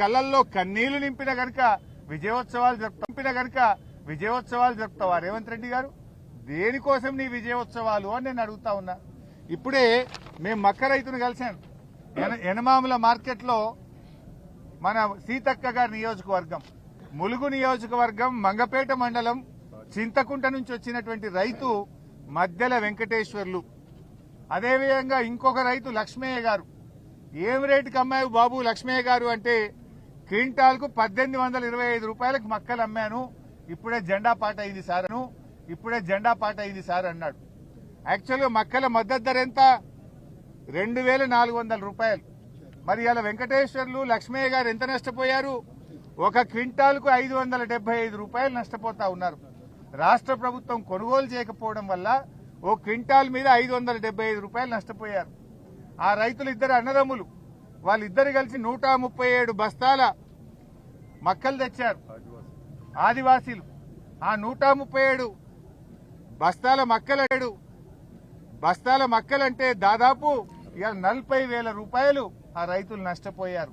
కళ్ళల్లో కన్నీళ్లు నింపిన గనుక విజయోత్సవాలు జరుపుతావా రేవంత్ రెడ్డి గారు? దేనికోసం నీ విజయోత్సవాలు అని నేను అడుగుతా ఉన్నా. ఇప్పుడే మేము మక్క రైతును కలిశాను ఎనమాముల మార్కెట్లో. మన సీతక్క గారి నియోజకవర్గం, ములుగు నియోజకవర్గం, మంగపేట మండలం, చింతకుంట నుంచి వచ్చినటువంటి రైతు మధ్యల వెంకటేశ్వర్లు. అదేవిధంగా ఇంకొక రైతు లక్ష్మయ్య గారు. ఏం రేటుకి అమ్మాయి బాబు లక్ష్మయ్య గారు అంటే, క్వింటాల్కు 1825 రూపాయలకు మక్కలు అమ్మాను, ఇప్పుడే జెండా పాట అయింది సార్ అన్నాడు. యాక్చువల్గా మక్కల మద్దతు ధర ఎంత? 2400 రూపాయలు. మరి ఇలా వెంకటేశ్వర్లు, లక్ష్మయ్య గారు ఎంత నష్టపోయారు? ఒక క్వింటాల్కు 575 రూపాయలు నష్టపోతా ఉన్నారు. రాష్ట్ర ప్రభుత్వం కొనుగోలు చేయకపోవడం వల్ల ఓ క్వింటాల్ మీద 575 రూపాయలు నష్టపోయారు. ఆ రైతులు ఇద్దరు అన్నదమ్ములు, వాళ్ళిద్దరు కలిసి 137 బస్తాల మక్కలు తెచ్చారు ఆదివాసీలు. ఆ 137 బస్తాల మక్కలంటే దాదాపు 40,000 రూపాయలు ఆ రైతులు నష్టపోయారు.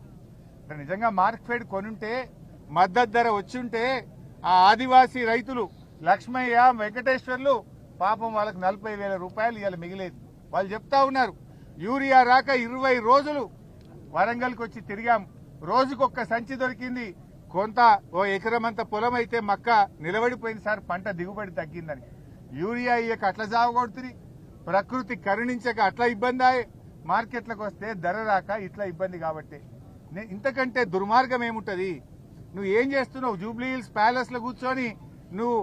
నిజంగా మార్కెట్ కొనుంటే, మద్దతు ధర వచ్చుంటే ఆ ఆదివాసీ రైతులు లక్ష్మయ్య, వెంకటేశ్వర్లు పాపం వాళ్ళకి 40,000 రూపాయలు ఇవాళ మిగిలేదు. వాళ్ళు చెప్తా ఉన్నారు, యూరియా రాక 20 రోజులు వరంగల్కి వచ్చి తిరిగాం, రోజుకొక్క సంచి దొరికింది, కొంత ఓ ఎకరమంత పొలం అయితే మక్క నిలబడిపోయింది సార్, పంట దిగుబడి తగ్గిందని. యూరియా ఇయ్యక అట్లా సాగుకొడుతుంది, ప్రకృతి కరుణించక అట్లా ఇబ్బంది అయ్యే, మార్కెట్లకు వస్తే ధర రాక ఇట్లా ఇబ్బంది. కాబట్టి ఇంతకంటే దుర్మార్గం ఏముంటది? నువ్వు ఏం చేస్తున్నావు? జూబ్లీ హిల్స్ ప్యాలెస్ లో కూర్చొని నువ్వు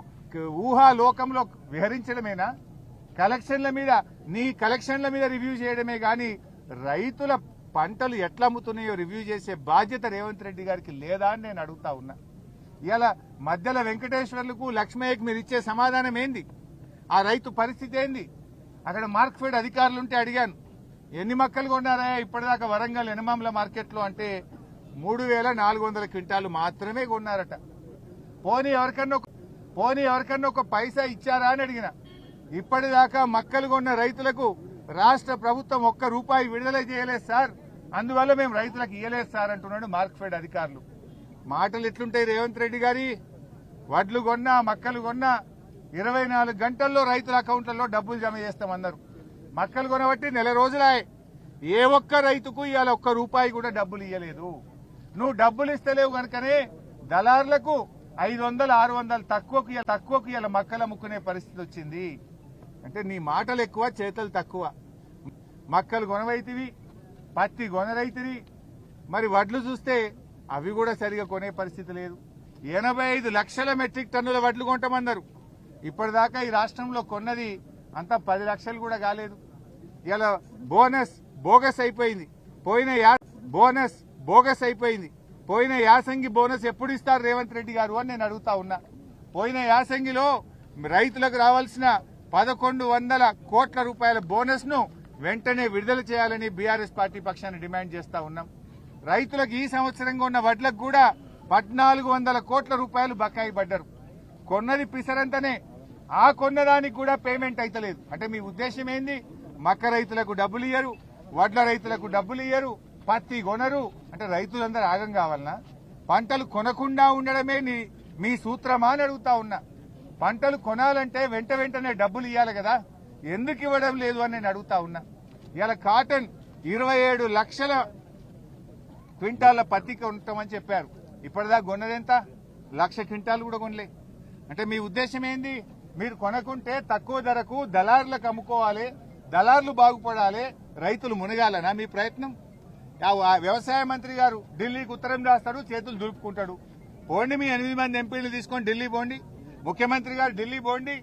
ఊహా లోకంలో విహరించడమేనా? నీ కలెక్షన్ల మీద రివ్యూ చేయడమే గాని రైతుల పంటలు ఎట్లా అమ్ముతున్నాయో రివ్యూ చేసే బాధ్యత రేవంత్ రెడ్డి గారికి లేదా అని నేను అడుగుతా ఉన్నా. ఇలా మధ్యల వెంకటేశ్వర్లకు, లక్ష్మయ్యకు మీరు ఇచ్చే సమాధానం ఏంది? ఆ రైతు పరిస్థితి ఏంది? అక్కడ మార్కెట్ అధికారులుంటే అడిగాను, ఎన్ని మక్కలు కొన్నారా ఇప్పటిదాకా వరంగల్ ఎనమాముల మార్కెట్లో అంటే 3,400 క్వింటాలు మాత్రమే కొన్నారట. పోనీ ఎవరికన్నా ఒక పైసా ఇచ్చారా అని అడిగిన. ఇప్పటిదాకా మక్కలు కొన్న రైతులకు రాష్ట్ర ప్రభుత్వం ₹1 విడుదల చేయలేదు సార్, అందువల్ల మేము రైతులకు ఇయ్యలేదు సార్ అంటున్నాడు మార్కెట్ అధికారులు. మాటలు ఎట్లుంటాయి రేవంత్ రెడ్డి గారి? వడ్లు కొన్నా, మక్కలు కొన్నా 24 గంటల్లో రైతుల అకౌంట్లలో డబ్బులు జమ చేస్తామన్నారు. మక్కలు కొనబట్టి నెల రోజులాయే, ఏ ఒక్క రైతుకు ఇవాళ ₹1 కూడా డబ్బులు ఇయ్యలేదు. నువ్వు డబ్బులు ఇస్తలేవు కనుకనే దళారులకు 500, 600 తక్కువకు ఇవాళ మక్కలు అమ్ముకునే పరిస్థితి వచ్చింది. అంటే నీ మాటలు ఎక్కువ, చేతలు తక్కువ. మక్కలు కొనవైతివి, పత్తి కొనరైతివి, మరి వడ్లు చూస్తే అవి కూడా సరిగా కొనే పరిస్థితి లేదు. 85 లక్షల మెట్రిక్ టన్నుల వడ్లు కొంటామన్నారు. ఇప్పటిదాకా ఈ రాష్ట్రంలో కొన్నది అంతా 10 లక్షలు కూడా కాలేదు. ఇలా బోనస్ బోగస్ అయిపోయింది. పోయిన యాసంగి బోనస్ ఎప్పుడు ఇస్తారు రేవంత్ రెడ్డి గారు అని నేను అడుగుతా ఉన్నా. పోయిన యాసంగిలో రైతులకు రావాల్సిన 1,100 కోట్ల రూపాయల బోనస్ ను వెంటనే విడుదల చేయాలని బీఆర్ఎస్ పార్టీ పక్షాన్ని డిమాండ్ చేస్తా ఉన్నాం. రైతులకు ఈ సంవత్సరంగా ఉన్న వడ్లకు కూడా 1,400 కోట్ల రూపాయలు బకాయి పడ్డారు. కొన్నది పిసరంతనే, ఆ కొన్నదానికి కూడా పేమెంట్ అయితలేదు. అంటే మీ ఉద్దేశం ఏంది? మక్క రైతులకు డబ్బులు ఇయ్యరు, వడ్ల రైతులకు డబ్బులు ఇయ్యరు, పత్తి కొనరు అంటే రైతులందరూ ఆగం కావాలనా? పంటలు కొనకుండా ఉండడమే మీ సూత్రమా అని అడుగుతా ఉన్నా. పంటలు కొనాలంటే వెంటనే డబ్బులు ఇవ్వాలి కదా, ఎందుకు ఇవ్వడం లేదు అని నేను అడుగుతా ఉన్నా. ఇవాళ కాటన్ 27 లక్షల క్వింటాల పత్తి కొంటామని చెప్పారు. ఇప్పటిదాకా కొన్నదెంత? 1,00,000 క్వింటాలు కూడా కొనలే. అంటే మీ ఉద్దేశం ఏంది? మీరు కొనకుంటే తక్కువ ధరకు దళారులకు అమ్ముకోవాలి, దళారులు బాగుపడాలి, రైతులు మునగాలనా మీ ప్రయత్నం? వ్యవసాయ మంత్రి గారు ఢిల్లీకి ఉత్తరం రాస్తాడు, చేతులు దులుపుకుంటాడు. పోండి, మీ 8 మంది ఎంపీలు తీసుకొని ఢిల్లీ పోండి, ముఖ్యమంత్రి గారు ఢిల్లీ పోండి.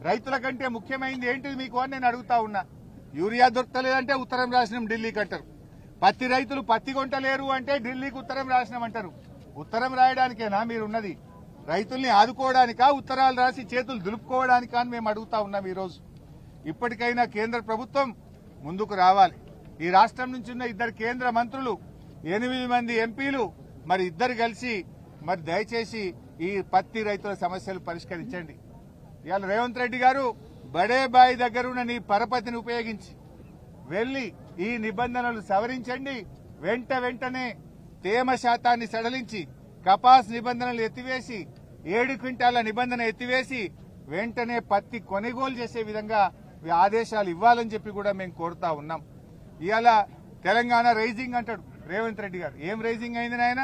రైతుల కంటే ముఖ్యమైనది ఏంటిది మీకు అని నేను అడుగుతా ఉన్నా. యూరియా దొరకలేదంటే ఉత్తరం రాసినాం ఢిల్లీకి అంటారు. పత్తి రైతులు పత్తి కొంటలేరు అంటే ఢిల్లీకి ఉత్తరం రాసినామంటారు. ఉత్తరం రాయడానికేనా మీరున్నది? రైతుల్ని ఆదుకోవడానికా, ఉత్తరాలు రాసి చేతులు దులుపుకోవడానికా అని మేము అడుగుతా ఉన్నాం. ఈరోజు ఇప్పటికైనా కేంద్ర ప్రభుత్వం ముందుకు రావాలి. ఈ రాష్ట్రం నుంచి ఉన్న 2 కేంద్ర మంత్రులు, 8 మంది ఎంపీలు, మరి ఇద్దరు కలిసి మరి దయచేసి ఈ పత్తి రైతుల సమస్యలు పరిష్కరించండి. ఇవాళ రేవంత్ రెడ్డి గారు బడే బాయి దగ్గరున్న నీ పరపతిని ఉపయోగించి వెళ్లి ఈ నిబంధనలు సవరించండి, వెంటనే తేమ శాతాన్ని సడలించి కపాస్ నిబంధనలు ఎత్తివేసి 7 క్వింటాల నిబంధన ఎత్తివేసి వెంటనే పత్తి కొనుగోలు చేసే విధంగా ఆదేశాలు ఇవ్వాలని చెప్పి కూడా మేము కోరుతా ఉన్నాం. ఇవాళ తెలంగాణ రైజింగ్ అంటాడు రేవంత్ రెడ్డి గారు. ఏం రైజింగ్ అయింది నాయన?